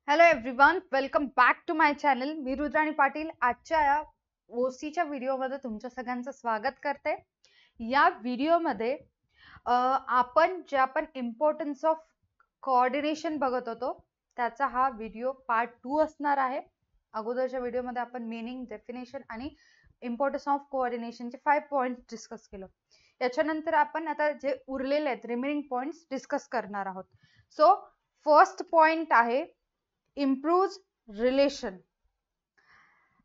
Hello everyone, welcome back to my channel. मी रुद्राणी पाटील. आजच्या या ओसीच्या व्हिडिओमध्ये तुमच्या सगळ्यांचं स्वागत करते. या व्हिडिओमध्ये आपण इम्पॉर्टन्स ऑफ कोऑर्डिनेशन बघत होतो, त्याचा हा व्हिडिओ पार्ट 2 असणार आहे. अगोदरच्या व्हिडिओमध्ये आपण मीनिंग, डेफिनेशन आणि इम्पॉर्टन्स ऑफ कोऑर्डिनेशनचे 5 पॉइंट्स डिस्कस केलं. याच्यानंतर आपण आता जे उरलेले आहेत रिमेनिंग पॉइंट्स डिस्कस करणार आहोत. सो फर्स्ट पॉइंट आहे improves relation.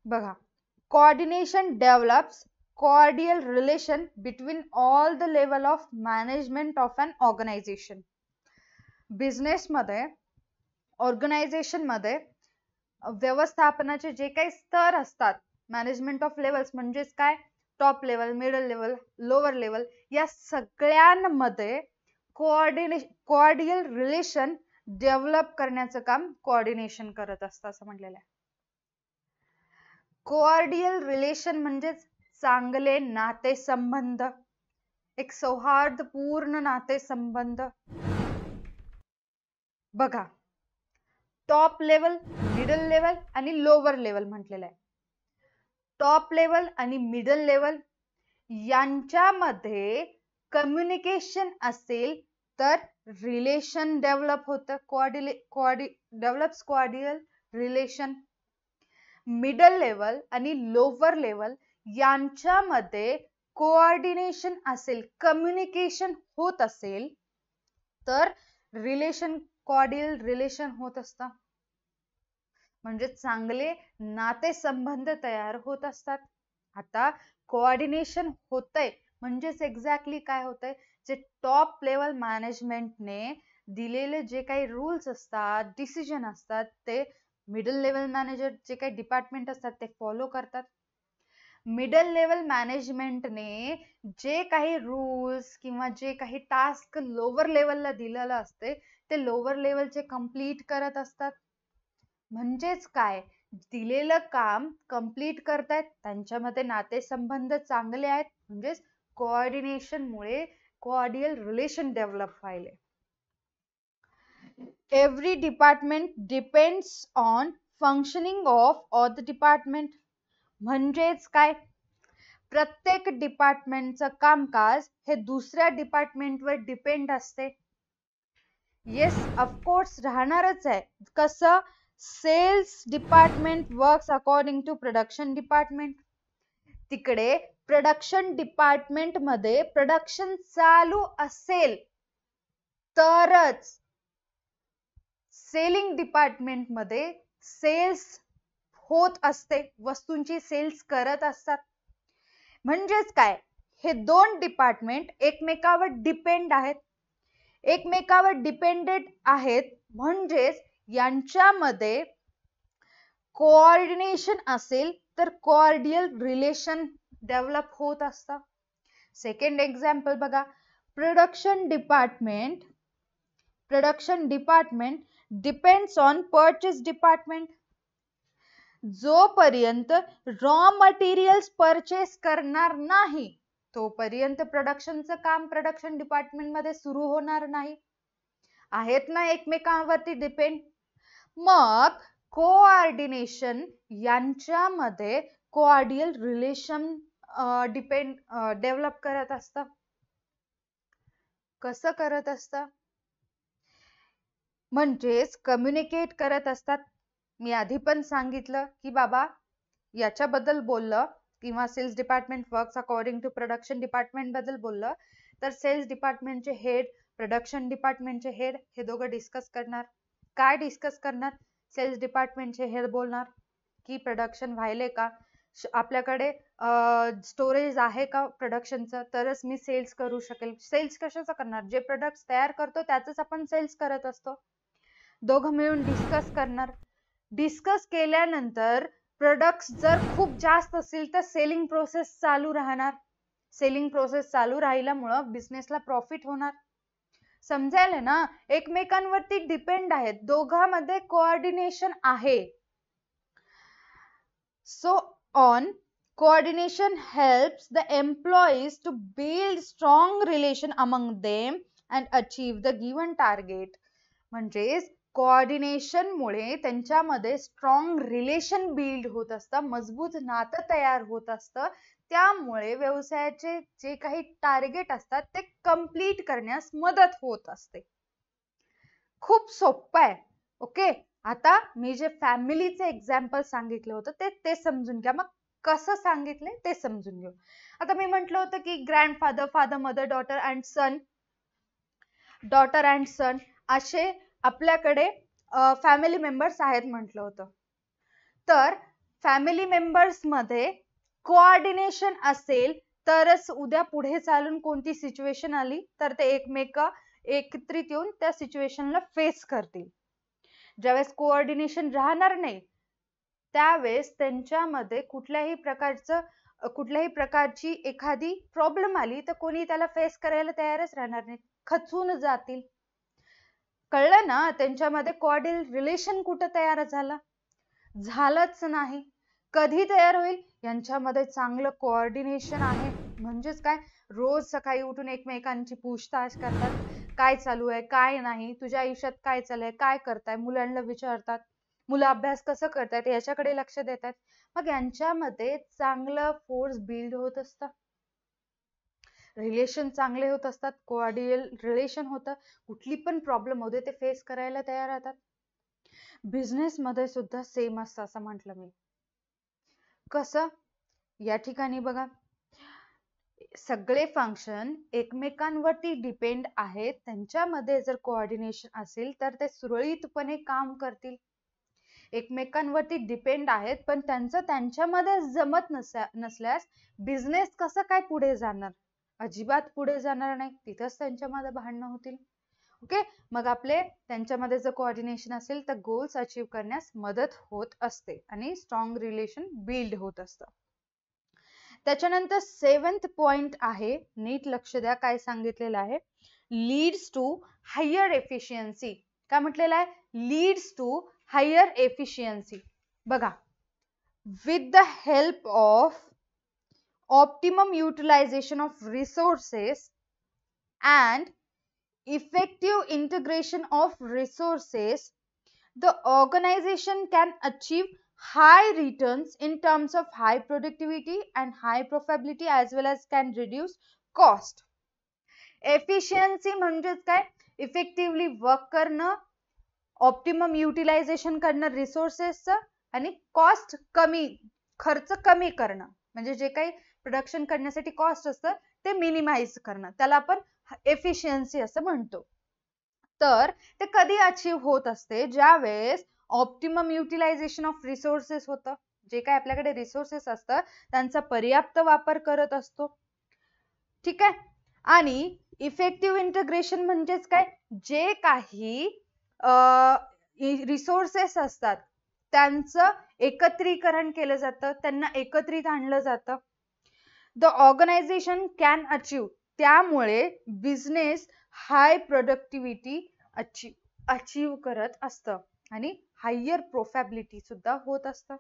बघा, coordination develops cordial relation between all the level of management of an organization. Business मध्ये, ऑर्गनायझेशन मध्ये व्यवस्थापनाचे जे काही स्तर असतात, मॅनेजमेंट ऑफ लेवल्स म्हणजेच काय, top level, middle level, lower level, या सगळ्यांमध्ये कोऑर्डियल रिलेशन डेव्हलप करण्याचं काम कोऑर्डिनेशन करत असतं असं म्हटलेलं आहे. कोऑर्डियल रिलेशन म्हणजेच चांगले नातेसंबंध, एक सौहार्दपूर्ण नातेसंबंध. बघा, टॉप लेवल, मिडल लेवल आणि लोअर लेवल म्हटलेलं आहे. टॉप लेवल आणि मिडल लेवल यांच्यामध्ये कम्युनिकेशन असेल तर रिलेशन डेव्हलप होतं, डेव्हलप्स कोऑर्डियल रिलेशन. मिडल लेवल आणि लोअर लेवल यांच्यामध्ये कोऑर्डिनेशन असेल, कम्युनिकेशन होत असेल तर रिलेशन, कोऑर्डियल रिलेशन होत असतं, म्हणजे चांगले नातेसंबंध तयार होत असतात. आता कोऑर्डिनेशन होतंय म्हणजेच एक्झॅक्टली काय होतंय, जे टॉप लेवल मॅनेजमेंटने दिलेले जे काही रूल्स असतात, डिसिजन असतात, ते मिडल लेवल मॅनेजर जे काही डिपार्टमेंट असतात ते फॉलो करतात. मिडल लेवल मॅनेजमेंटने जे काही रूल्स किंवा जे काही टास्क लोअर लेवलला दिलेलं असते ते लोअर लेवलचे कंप्लीट करत असतात. म्हणजेच काय, दिलेलं काम कंप्लीट करतायत, त्यांच्यामध्ये नातेसंबंध चांगले आहेत, म्हणजेच कोऑर्डिनेशन मुळे कोऑर्डियल रिलेशन डेव्हलप व्हायले. Every department depends on functioning of other department. म्हणजेच काय, प्रत्येक डिपार्टमेंटचं कामकाज हे दुसऱ्या डिपार्टमेंटवर डिपेंड असते. येस, ऑफकोर्स राहणारच आहे. कसं, sales department works according to production department. तिकडे प्रोडक्शन डिपार्टमेंट मध्ये प्रोडक्शन चालू असेल तरच सेलिंग डिपार्टमेंट मध्ये सेल्स होत असते, वस्तूंची सेल्स करत असतात. म्हणजेच काय, हे दोन डिपार्टमेंट एकमेकावर डिपेंड आहेत. एकमेकावर डिपेंडेड आहेत म्हणजेच यांच्यामध्ये कोऑर्डिनेशन असेल तर कोऑर्डियल रिलेशन डेव्हलप होत असतं. सेकंड एक्झाम्पल बघा, production department depends on purchase department. जोपर्यंत रॉ मटेरियल्स परचेस करणार नाही तोपर्यंत प्रोडक्शनचं काम प्रोडक्शन डिपार्टमेंट मध्ये सुरू होणार नाही. आहेत ना एकमेकांवरती डिपेंड. मग कोऑर्डिनेशन यांच्यामध्ये कोऑर्डियल रिलेशन डेव्हलप करत असतं. कसं करत असतं, म्हणजेच कम्युनिकेट करत असतात. मी आधी पण सांगितलं की बाबा याच्याबद्दल बोललं किंवा sales department works according to production department बद्दल बोललं तर सेल्स डिपार्टमेंटचे हेड, प्रोडक्शन डिपार्टमेंटचे हेड हे दोघं डिस्कस करणार. काय डिस्कस करणार, सेल्स डिपार्टमेंटचे हेड बोलणार की प्रोडक्शन व्हायले का, आपल्याकडे स्टोरेज आहे का प्रोडक्शनचं, तरच मी सेल्स करू शकेल. सेल्स कशाचं करणार, जे प्रोडक्ट्स तयार करतो त्याच आपण सेल्स करत असतो. दोघं मिळून डिस्कस करणार. डिस्कस केल्यानंतर प्रोडक्ट्स जर खूप जास्त असतील तर सेलिंग प्रोसेस चालू राहणार. सेलिंग प्रोसेस चालू राहिल्यामुळं बिझनेसला प्रॉफिट होणार. समजायला ना, एकमेकांवरती डिपेंड आहेत, दोघांमध्ये कोऑर्डिनेशन आहे. So on coordination helps the employees to build strong relation among them and achieve the given target. म्हणजेच कोऑर्डिनेशन मुळे त्यांच्यामध्ये स्ट्रॉंग रिलेशन बिल्ड होत असतं, मजबूत नातं तयार होत असतं. त्यामुळे व्यवसायाचे जे काही टार्गेट असतात ते कंप्लीट करण्यास मदत होत असते. खूप सोपं आहे. ओके, आता मी जे फॅमिलीचे एक्झाम्पल सांगितलं होतं ते समजून घ्या. मग कसं सांगितलंय ते समजून घेऊ. आता मी म्हटलं होतं की grandfather, father, mother, daughter and son असे आपल्याकडे फॅमिली मेंबर्स आहेत म्हटलं होतं. तर फॅमिली मेंबर्स मध्ये कोऑर्डिनेशन असेल तरच उद्या पुढे चालून कोणती सिच्युएशन आली तर ते एकत्रित येऊन त्या सिच्युएशनला फेस करतील. ज्यावेळेस कोऑर्डिनेशन राहणार नाही त्यावेळेस त्यांच्यामध्ये कुठल्याही प्रकारची एखादी प्रॉब्लेम आली तर कोणी त्याला फेस करायला तयारच राहणार नाही, खचून जातील. कळलं ना? त्यांच्यामध्ये कोऑर्डिनेट रिलेशन कुठं तयार झालंच नाही. कधी तयार होईल? यांच्यामध्ये चांगलं कोऑर्डिनेशन आहे म्हणजेच काय, रोज सकाळी उठून एकमेकांची पूछताछ करतात, काय चालू आहे काय नाही, तुझ्या आयुष्यात काय चाललंय, काय करताय, मुलांना विचारतात, मुलं अभ्यास कसं करतायत याच्याकडे लक्ष देतात. मग यांच्यामध्ये चांगलं फोर्स बिल्ड होत असतं, रिलेशन चांगले होत असतात, कोऑर्डिनेट रिलेशन होतं, कुठली पण प्रॉब्लेम होते ते फेस करायला तयार राहतात. बिझनेस मध्ये सुद्धा सेम असतं असं म्हटलं मी. कसं? या ठिकाणी बघा, सगळे फंक्शन एकमेकांवरती डिपेंड आहेत. त्यांच्यामध्ये जर कोऑर्डिनेशन असेल तर ते सुरळीतपणे काम करतील. एकमेकांवरती डिपेंड आहेत पण त्यांच्यामध्ये जमत नसल्यास बिझनेस कसं काय पुढे जाणार? अजिबात पुढे जाणार नाही, तिथंच त्यांच्यामध्ये भांडणं होतील. ओके, मग आपले त्यांच्यामध्ये जर कोऑर्डिनेशन असेल तर गोल्स अचीव करण्यास मदत होत असते आणि स्ट्रॉंग रिलेशन बिल्ड होत असतं. त्याच्यानंतर 7th पॉइंट आहे, नीट लक्ष द्या काय सांगितलेलं आहे. Leads to higher efficiency. काय म्हटलेलं आहे? Leads to higher efficiency. बघा, with the help of optimum utilisation of resources and effective integration of resources, the organization can achieve high returns in terms of high productivity and high profitability as well as can reduce cost. Efficiency म्हणजेच काय? Effectively work करणं, optimum utilisation करणं रिसोर्सेसचं आणि खर्च कमी करणं, म्हणजे जे काही प्रोडक्शन करण्यासाठी कॉस्ट असतं ते मिनिमाइज करणं, त्याला आपण एफिशियन्सी असं म्हणतो. तर ते कधी अचीव होत असते? ज्या वेळेस ऑप्टिमम युटिलायझेशन ऑफ रिसोर्सेस होतं, जे काही आपल्याकडे रिसोर्सेस असतात त्यांचा पर्याप्त वापर करत असतो. ठीक आहे, आणि इफेक्टिव्ह इंटिग्रेशन म्हणजेच काय, जे काही रिसोर्सेस असतात त्यांचं एकत्रीकरण केलं जातं, त्यांना एकत्रित आणलं जातं. द ऑर्गनायझेशन कॅन अचीव, त्यामुळे बिझनेस हाय प्रोडक्टिव्हिटी अचीव करत असतं आणि हायर प्रोफॅबिलिटी सुद्धा होत असतं.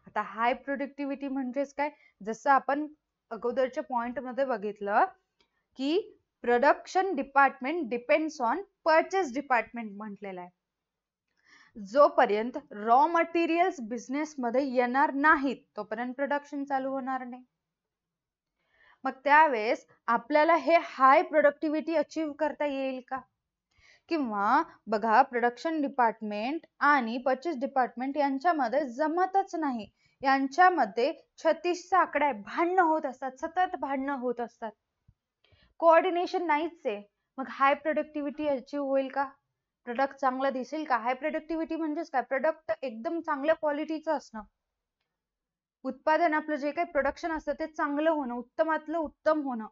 आता हाय प्रोडक्टिव्हिटी म्हणजेच काय, जसं आपण अगोदरच्या पॉइंट मध्ये बघितलं की production department depends on purchase department म्हटलेलं आहे. जोपर्यंत रॉ मटेरियल्स बिझनेस मध्ये येणार नाहीत तोपर्यंत प्रोडक्शन चालू होणार नाही. मग त्यावेळेस आपल्याला हे हाय प्रोडक्टिव्हिटी अचीव करता येईल का? किंवा बघा, प्रोडक्शन डिपार्टमेंट आणि परचेस डिपार्टमेंट यांच्यामध्ये जमतच नाही, यांच्यामध्ये 36चा आकडा आहे, भांडणं होत असतात, सतत भांडणं होत असतात, कोऑर्डिनेशन नाहीच आहे. मग हाय प्रोडक्टिव्हिटी अचीव होईल का? प्रोडक्ट चांगला दिसेल का? हाय प्रोडक्टिव्हिटी म्हणजेच काय, प्रोडक्ट एकदम चांगल्या क्वालिटीचं असणं, उत्पादन आपलं जे काही प्रोडक्शन असतं ते चांगलं होणं, उत्तमातलं उत्तम होणं.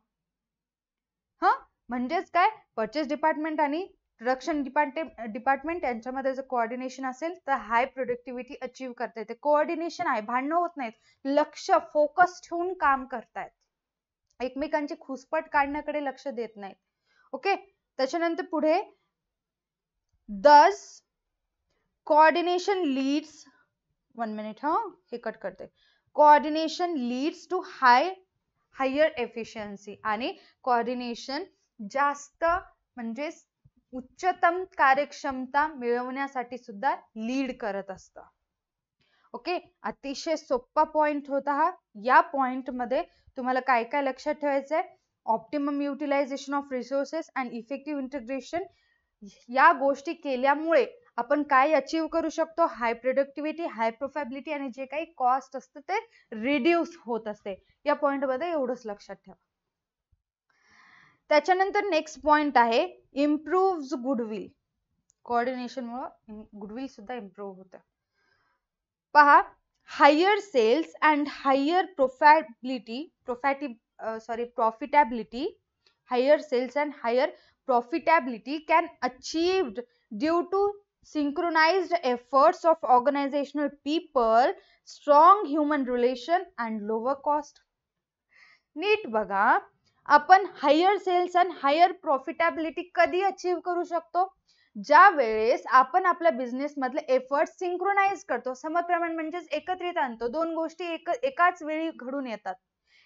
म्हणजेच काय, परचेस डिपार्टमेंट आणि प्रोडक्शन डिपार्टमेंट यांच्यामध्ये जर कोऑर्डिनेशन असेल तर हाय प्रोडक्टिव्हिटी अचीव करता येते. कोऑर्डिनेशन आहे, भांडणं होत नाहीत, लक्ष फोकस ठेवून काम करतायत, एकमेकांची खुसपट काढण्याकडे लक्ष देत नाहीत. ओके, त्याच्यानंतर पुढे दस कोऑर्डिनेशन लीड्स, 1 मिनिट हे कट करते, coordination leads to higher efficiency. आणि कोऑर्डिनेशन जास्त म्हणजे उच्चतम कार्यक्षमता मिळवण्यासाठी सुद्धा लीड करत असतं. ओके, अतिशय सोपा पॉइंट होता हा. या पॉइंट मध्ये तुम्हाला काय काय लक्षात ठेवायचंय? Optimum utilisation of resources and effective integration. या गोष्टी केल्यामुळे आपण काय अचीव करू शकतो? हाय प्रोडक्टिव्हिटी, हाय प्रोफॅबिलिटी आणि जे काही कॉस्ट असतं ते रिड्यूस होत असते. या पॉइंट मध्ये एवढंच लक्षात ठेवा. त्याच्यानंतर नेक्स्ट पॉइंट आहे इम्प्रूव्ह गुडविल. कोऑर्डिनेशन मुळे गुडविल सुद्धा इम्प्रूव्ह होतं. पहा, higher sales and higher profitability, higher sales and higher profitability can achieved due to synchronized efforts of organizational people, strong human relation and lower cost. नीट बघा, आपण higher cells आणि higher profitability कधी achieve करू शकतो? ज्या वेळेस आपण आपल्या बिझनेस मधले एफर्ट सिंक्रोनाइज करतो, समप्रमाण म्हणजेच एकत्रित आणतो. दोन गोष्टी एकाच वेळी घडून येतात,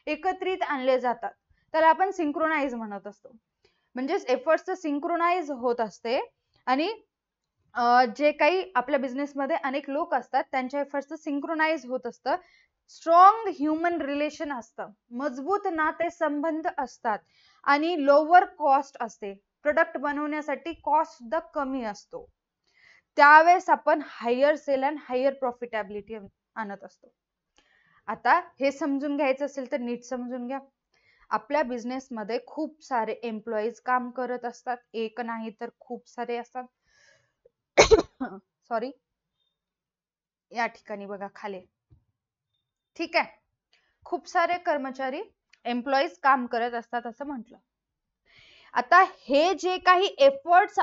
एकत्रित आणले जातात, तर आपण सिंक्रोनाइज म्हणत असतो. म्हणजेच एफर्ट्स सिंक्रोनाइज होत असते आणि जे काही आपल्या बिझनेस मध्ये अनेक लोक असतात त्यांच्या एफर्ट्स सिंक्रोनाइज होत असतं. स्ट्रॉंग ह्युमन रिलेशन असतं, मजबूत नाते संबंध असतात आणि लोअर कॉस्ट असते. प्रोडक्ट बनवण्यासाठी कॉस्ट सुद्धा कमी असतो. त्यावेळेस आपण higher sale and higher profitability आणत असतो. आता हे समजून घ्यायचं असेल तर नीट समजून घ्या. आपल्या बिझनेस मध्ये खूप सारे एम्प्लॉईज काम करत असतात, एक नाही तर खूप सारे असतात. सॉरी, या ठिकाणी बघा खाली, ठीक आहे, खूप सारे कर्मचारी एम्प्लॉईज काम करत असतात असं म्हटलं. आता हे जे काही एफर्ट्स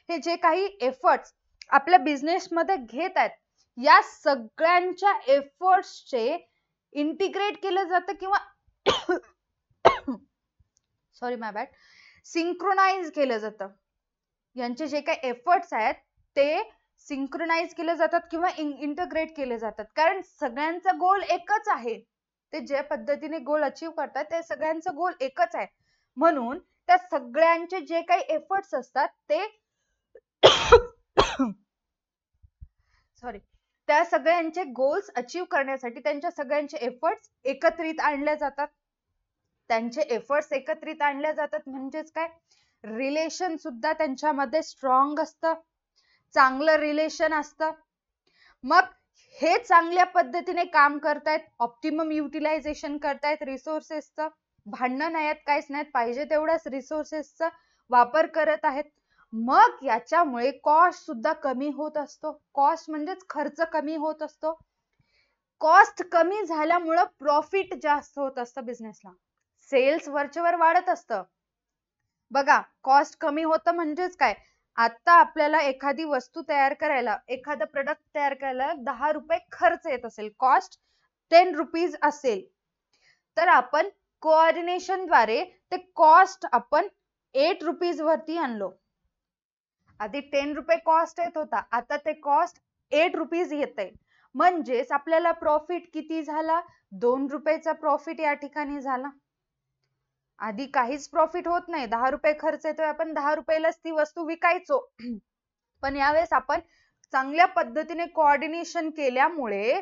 हे जे काही एफर्ट्स आपल्या बिझनेस मध्ये घेत आहेत, या सगळ्यांच्या एफर्ट्सचे इंटिग्रेट केलं जातं किंवा सिंक्रोनाइज केलं जातं. यांचे जे काही एफर्ट्स आहेत ते सिंक्रोनाइज केले जातात किंवा इंटिग्रेट केले जातात. कारण सगळ्यांचा गोल एकच आहे. ते ज्या पद्धतीने गोल अचीव करतात ते सगळ्यांचा गोल एकच आहे. म्हणून त्या सगळ्यांचे जे काही एफर्ट्स असतात ते त्या सगळ्यांचे गोल्स अचीव करण्यासाठी त्यांच्या सगळ्यांचे एफर्ट्स एकत्रित आणले जातात. त्यांचे एफर्ट्स एकत्रित आणले जातात म्हणजेच काय? रिलेशन सुद्धा त्यांच्यामध्ये स्ट्रॉंग असतं, चांगलं रिलेशन असतं. मग हे चांगल्या पद्धतीने काम करतायत, ऑप्टिमम युटिलायझेशन करतायत रिसोर्सेसचं, भांडण नाहीत, काहीच नाहीत, पाहिजे तेवढ्याच रिसोर्सेसचा वापर करत आहेत. मग याच्यामुळे कॉस्ट सुद्धा कमी होत असतो. कॉस्ट म्हणजेच खर्च कमी होत असतो. कॉस्ट कमी झाल्यामुळे प्रॉफिट जास्त होत असतं बिझनेसला. सेल्स वरचेवर वाढत असतं. बघा, कॉस्ट कमी होतं म्हणजेच काय? आता आपल्याला एखादी वस्तू तयार करायला, एखादा प्रोडक्ट तयार करायला 10 रुपये खर्च येत असेल, कॉस्ट 10 रुपीज असेल, तर आपण कोऑर्डिनेशन द्वारे ते कॉस्ट आपण 8 रुपीज वरती आणलो. आधी 10 रुपये कॉस्ट येत होता, आता ते कॉस्ट 8 रुपीज येते. म्हणजेच आपल्याला प्रॉफिट किती झाला? 2 रुपयाचा प्रॉफिट या ठिकाणी झाला. आधी काहीच प्रॉफिट होत नाही, 10 रुपये खर्च येतोय, आपण 10 रुपयालाच ती वस्तू विकायचो. पण यावेळेस आपण चांगल्या पद्धतीने कोऑर्डिनेशन केल्यामुळे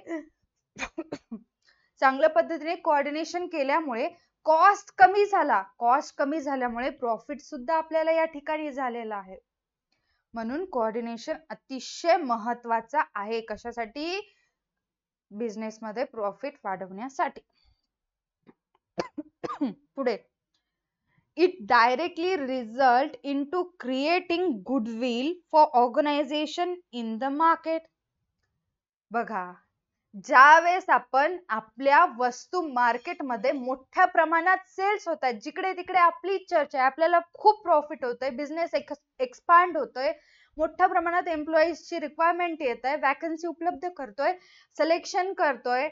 कॉस्ट कमी झाला. कॉस्ट कमी झाल्यामुळे प्रॉफिट सुद्धा आपल्याला या ठिकाणी झालेला आहे. म्हणून कोऑर्डिनेशन अतिशय महत्वाचा आहे. कशासाठी? बिझनेस मध्ये प्रॉफिट वाढवण्यासाठी. पुढे, it directly result into creating goodwill for organization in the market. बघा, ज्यावेळेस आपण आपल्या वस्तू मार्केटमध्ये मोठ्या प्रमाणात सेल्स होत आहेत, जिकडे तिकडे आपली चर्चा आहे, आपल्याला खूप प्रॉफिट होतोय, बिझनेस एक्सपांड होतोय, मोठ्या प्रमाणात एम्प्लॉईजची रिक्वायरमेंट येत आहे, वॅकन्सी उपलब्ध करतोय, सिलेक्शन करतोय,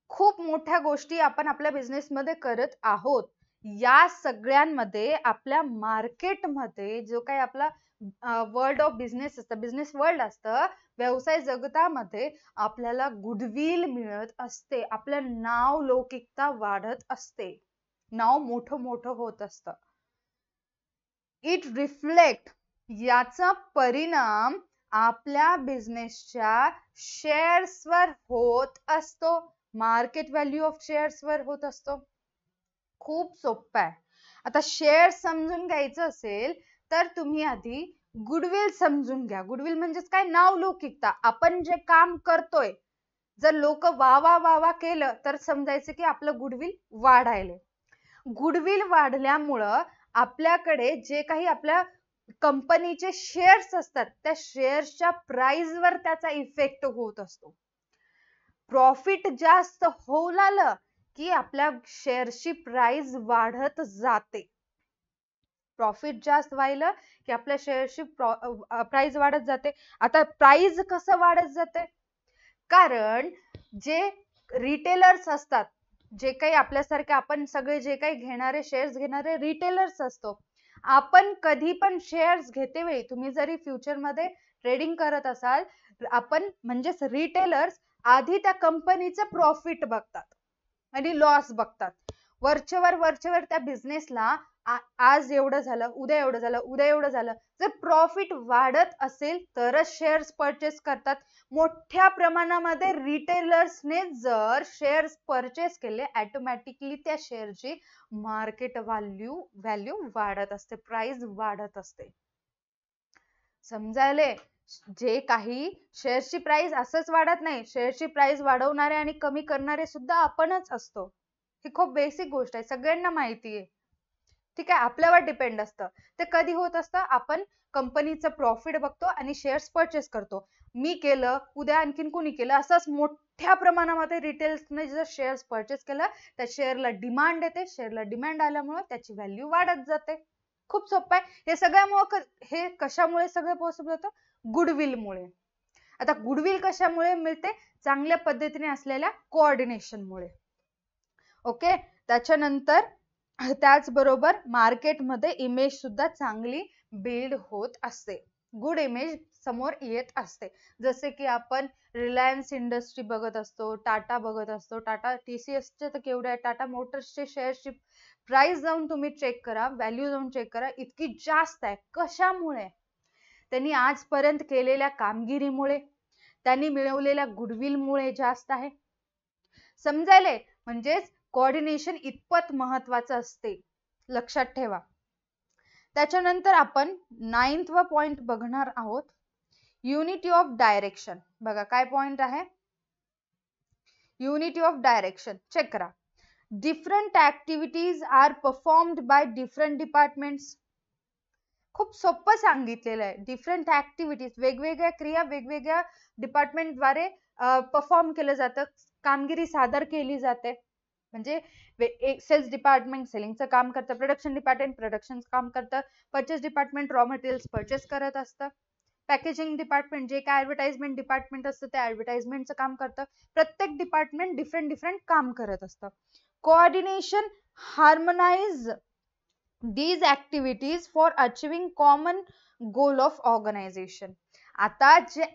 खूप मोठ्या गोष्टी आपण आपल्या बिझनेस मध्ये करत आहोत. या सगळ्यांमध्ये आपल्या मार्केटमध्ये जो काही आपला वर्ल्ड ऑफ बिझनेस असतं, बिझनेस वर्ल्ड असतं, व्यवसाय जगतामध्ये आपल्याला गुडविल मिळत असते. आपलं नाव लौकिकता वाढत असते, नाव मोठं मोठं होत असतं. इट रिफ्लेक्ट, याचा परिणाम आपल्या बिझनेसच्या शेअर्सवर होत असतो, मार्केट व्हॅल्यू ऑफ शेअर्सवर होत असतो. खूप सोपं आहे. आता शेअर समजून घ्यायचं असेल तर तुम्ही आधी गुडविल समजून घ्या. गुडविल म्हणजेच काय, नावलौकिकता. आपण जे काम करतोय जर लोक वा वा वा वा केलं तर समजायचं की आपलं गुडविल वाढायले. गुडविल वाढल्यामुळं आपल्याकडे जे काही आपल्या कंपनीचे शेअर्स असतात त्या शेअर्सच्या प्राइसवर त्याचा इफेक्ट होत असतो. प्रॉफिट जास्त होऊ लागलं की आपल्या शेअरची प्राइस वाढत जाते. प्रॉफिट जास्त व्हायला की आपल्या शेअरची प्राइस वाढत जाते. आता प्राइस कसं वाढत जाते, कारण जे रिटेलर्स असतात, जे काही आपल्यासारखे आपण सगळे जे काही घेणारे शेअर्स घेणारे रिटेलर्स असतो, आपण कधी पण शेअर्स घेते वेळी तुम्ही जरी फ्युचर मध्ये ट्रेडिंग करत असाल, आपण म्हणजेच रिटेलर्स आधी त्या कंपनीचं प्रॉफिट बघतात आणि लॉस बघतात. वरचेवर त्या बिझनेसला आज एवढं झालं, उद्या एवढं झालं, उद्या एवढं झालं. जर प्रॉफिट वाढत असेल तरच शेअर्स परचेस करतात. मोठ्या प्रमाणामध्ये रिटेलर्सने जर शेअर्स परचेस केले, ऑटोमॅटिकली त्या शेअरची मार्केट व्हॅल्यू वाढत असते, प्राइस वाढत असते. समजायले? जे काही शेअरची प्राइस असंच वाढत नाही, शेअरची प्राइस वाढवणारे आणि कमी करणारे सुद्धा आपणच असतो. ही खूप बेसिक गोष्ट आहे, सगळ्यांना माहिती आहे. ठीक आहे, आपल्यावर डिपेंड असतं. ते कधी होत असतं, आपण कंपनीचं प्रॉफिट बघतो आणि शेअर्स परचेस करतो. मी केलं, उद्या आणखीन कोणी केलं, असंच मोठ्या प्रमाणामध्ये रिटेल्सने जर शेअर्स परचेस केलं त्या शेअरला डिमांड येते. शेअरला डिमांड आल्यामुळे त्याची व्हॅल्यू वाढत जाते. खूप सोपं आहे. हे सगळ्यामुळे हे कशामुळे सगळं पॉसिबल होतं, गुडविलमुळे. आता गुडविल कशामुळे मिळते, चांगल्या पद्धतीने असलेल्या कोऑर्डिनेशनमुळे. ओके, त्याच्यानंतर त्याचबरोबर मार्केटमध्ये इमेज सुद्धा चांगली बिल्ड होत असते, गुड इमेज समोर येत असते. जसे की आपण रिलायन्स इंडस्ट्री बघत असतो, टाटा बघत असतो. टाटा TCSचे तर केवढे आहे, टाटा मोटर्सचे शेअरची प्राइस जाऊन तुम्ही चेक करा, व्हॅल्यू जाऊन चेक करा, इतकी जास्त आहे. कशामुळे, त्यांनी आजपर्यंत केलेल्या कामगिरीमुळे, त्यांनी मिळवलेल्या गुडविलमुळे जास्त आहे. समजायले? म्हणजेच कोऑर्डिनेशन इतपत महत्वाचं असते, लक्षात ठेवा. त्याच्यानंतर आपण 9th पॉइंट बघणार आहोत, युनिटी ऑफ डायरेक्शन. बघा काय पॉइंट आहे, युनिटी ऑफ डायरेक्शन. चेक करा. Different activities are performed by different departments. खूप सोपं सांगितलेलं आहे. डिफरंट ऍक्टिव्हिटीज, वेगवेगळ्या क्रिया वेगवेगळ्या डिपार्टमेंट द्वारे परफॉर्म केलं जातं, कामगिरी सादर केली जाते. म्हणजे सेल्स डिपार्टमेंट सेलिंगचं काम करतं, प्रोडक्शन डिपार्टमेंट प्रोडक्शन काम करतं, purchase department raw materials purchase करत असतं, पॅकेजिंग डिपार्टमेंट जे काय ऍडव्हर्टाइजमेंट डिपार्टमेंट असतं ते ऍडव्हर्टाइजमेंटचं काम करतं. प्रत्येक डिपार्टमेंट डिफरंट काम करत असतं. Coordination harmonise these activities for achieving common goal of organization. आता जे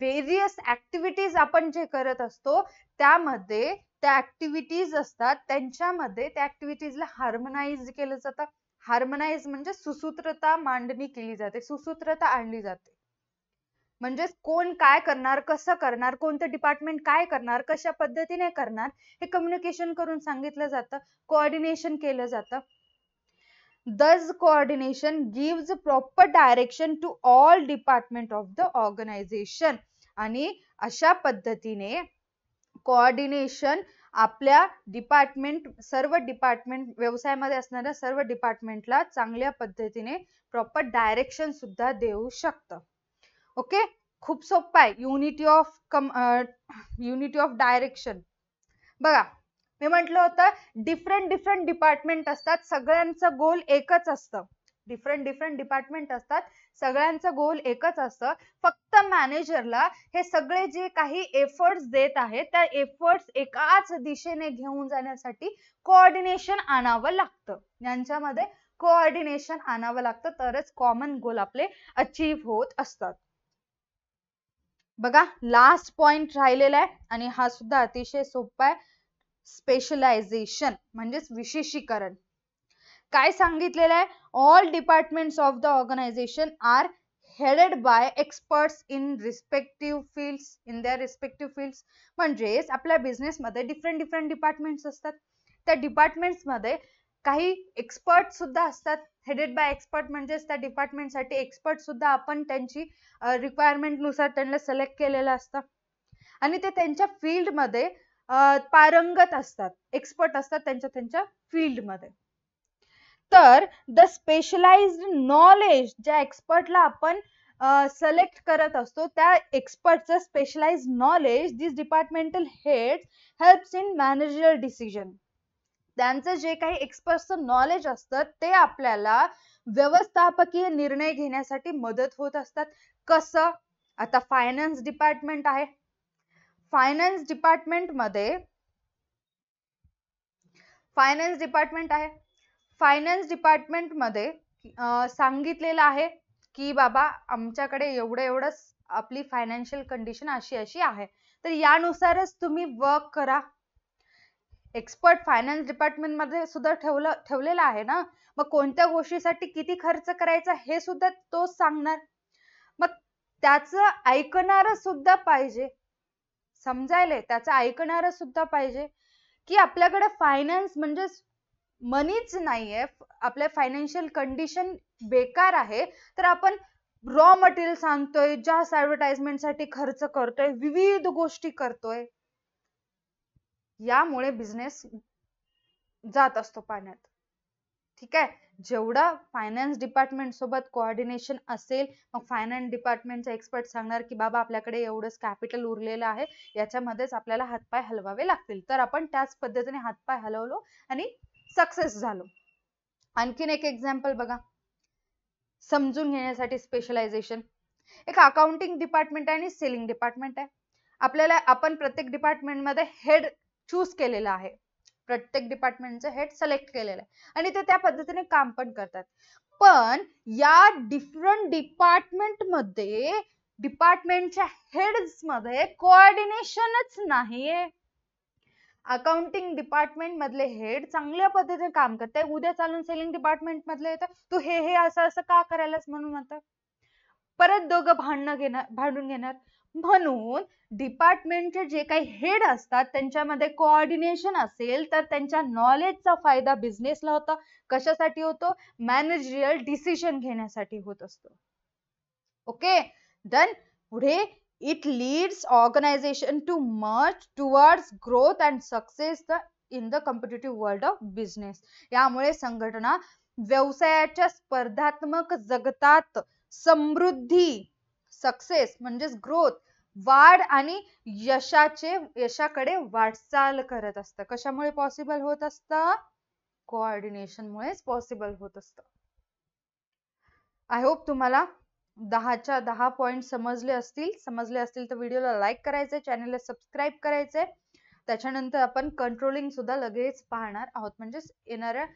वेरियस ऍक्टिव्हिटीज आपण जे करत असतो त्यामध्ये त्या ऍक्टिव्हिटीज असतात, त्यांच्यामध्ये त्या ऍक्टिव्हिटीजला हार्मोनाइज केलं जातं. हार्मोनाइज म्हणजे सुसूत्रता मांडणी केली जाते, सुसूत्रता आणली जाते. म्हणजे कोण काय करणार, कसं करणार, कोणतं डिपार्टमेंट काय करणार, कशा पद्धतीने करणार हे कम्युनिकेशन करून सांगितलं जातं, कोऑर्डिनेशन केलं जातं. Thus coordination gives proper direction to all department of the organization. आणि अशा पद्धतीने कोऑर्डिनेशन आपल्या सर्व डिपार्टमेंट, व्यवसायामध्ये असणाऱ्या सर्व डिपार्टमेंटला चांगल्या पद्धतीने प्रॉपर डायरेक्शन सुद्धा देऊ शकतं. ओके, खूप सोपं आहे. Unity of direction. बघा मी म्हटलं होतं डिफरंट डिपार्टमेंट असतात, सगळ्यांचं गोल एकच असतं. डिफरंट डिपार्टमेंट असतात, सगळ्यांचं गोल एकच असतं. फक्त मॅनेजरला हे सगळे जे काही एफर्ट्स देत आहेत त्या एफर्ट्स एकाच दिशेने घेऊन जाण्यासाठी कोऑर्डिनेशन आणावं लागतं. यांच्यामध्ये कोऑर्डिनेशन आणावं लागतं, तरच कॉमन गोल आपले अचीव्ह होत असतात. बघा लास्ट पॉइंट राहिलेला आहे आणि हा सुद्धा अतिशय सोपा आहे. स्पेशलायझेशन म्हणजेच विशेषीकरण. काय सांगितलेलं आहे? All departments of the organisation are headed by experts in respective fields, in their respective fields. म्हणजेच आपल्या बिझनेसमध्ये डिफरंट डिपार्टमेंट्स असतात. त्या डिपार्टमेंट्समध्ये काही एक्सपर्ट सुद्धा असतात. हेडेड बाय एक्सपर्ट म्हणजेच त्या डिपार्टमेंटसाठी एक्सपर्ट सुद्धा आपण त्यांची रिक्वायरमेंट नुसार त्यांना सिलेक्ट केलेलं असतं आणि ते त्यांच्या फील्डमध्ये पारंगत असतात, एक्सपर्ट असतात त्यांच्या फील्डमध्ये. तर द स्पेशलाइज्ड नॉलेज ज्या एक्सपर्टला आपण सिलेक्ट करत असतो त्या एक्सपर्टचं specialised knowledge this departmental head helps in managerial decision. त्यांचं जे काही एक्सपर्टचं नॉलेज असतं ते आपल्याला व्यवस्थापकीय निर्णय घेण्यासाठी मदत होत असतात. कसं? आता फायनान्स डिपार्टमेंट आहे. फायनान्स डिपार्टमेंटमध्ये सांगितलेलं आहे की बाबा आमच्याकडे एवढंच आपली फायनान्शियल कंडिशन अशी आहे, तर यानुसारच तुम्ही वर्क करा. एक्सपर्ट फायनान्स डिपार्टमेंट मध्ये सुद्धा ठेवलेला आहे ना, मग कोणत्या गोष्टीसाठी किती खर्च करायचा हे सुद्धा तो सांगणार. मग त्याचं ऐकणार सुद्धा पाहिजे, समजायले, त्याचं ऐकणार सुद्धा पाहिजे की आपल्याकडे फायनान्स म्हणजे मनीच नाहीये, आपल्या फायनान्शियल कंडिशन बेकार आहे, तर आपण रॉ मटेरियल आणतोय, जास्त ऍडव्हर्टाइजमेंटसाठी खर्च करतोय, विविध गोष्टी करतोय, यामुळे बिझनेस जात असतो पाण्यात. ठीक आहे. जेवढा फायनान्स डिपार्टमेंट सोबत कोऑर्डिनेशन असेल, मग फायनान्स डिपार्टमेंटचा एक्सपर्ट सांगणार की बाबा आपल्याकडे एवढंच कॅपिटल उरलेलं आहे, याच्यामध्येच आपल्याला हातपाय हलवावे लागतील, तर आपण त्याच पद्धतीने हातपाय हलवलो आणि सक्सेस झालो. आणखीन एक एक्झाम्पल बघा समजून घेण्यासाठी. स्पेशलायझेशन एक अकाउंटिंग डिपार्टमेंट आहे आणि सेलिंग डिपार्टमेंट आहे. आपण प्रत्येक डिपार्टमेंट मध्ये हेड चूज केलेला आहे, प्रत्येक डिपार्टमेंटचं हेड सिलेक्ट केलेलं आहे आणि ते त्या पद्धतीने काम पण करतात. पण या डिफरंट डिपार्टमेंटच्या हेड्स मध्ये कोऑर्डिनेशनच नाहीये. अकाउंटिंग डिपार्टमेंट मधले हेड चांगल्या पद्धतीने काम करते, उद्या चालून सेलिंग डिपार्टमेंट मधले येतात, तू हे असं का करायलास म्हणून म्हणतात, परत दोघं भांडून घेणार. म्हणून डिपार्टमेंटचे जे काही हेड असतात त्यांच्यामध्ये कोऑर्डिनेशन असेल तर त्यांच्या नॉलेजचा फायदा बिझनेसला होतो. कशासाठी होतो? मॅनेजरियल डिसिजन घेण्यासाठी होत असतो. Okay done. पुढे it leads organization to march towards growth and success in the competitive world of business. यामुळे संघटना व्यवसायाच्या स्पर्धात्मक जगतात समृद्धी, सक्सेस म्हणजेच ग्रोथ, वाढ आणि यशाकडे वाटचाल करत असतं. कशामुळे पॉसिबल होत असतं? कोऑर्डिनेशन मुळेच पॉसिबल होत असतं. आय होप तुम्हाला 10च्या 10 पॉइंट समजले असतील तर व्हिडिओला लाईक करायचे, चॅनलला सबस्क्राईब करायचे. त्याच्यानंतर आपण कंट्रोलिंग सुद्धा लगेच पाहणार आहोत, म्हणजेच येणाऱ्या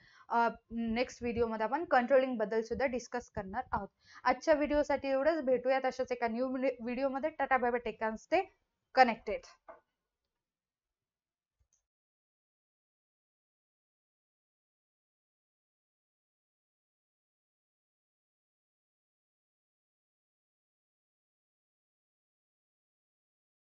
नेक्स्ट व्हिडिओमध्ये आपण कंट्रोलिंग बद्दल सुद्धा डिस्कस करणार आहोत. आजच्या व्हिडिओसाठी एवढंच. भेटूयात अशाच एका न्यू व्हिडिओमध्ये. Tata bye bye. Take care, stay connected.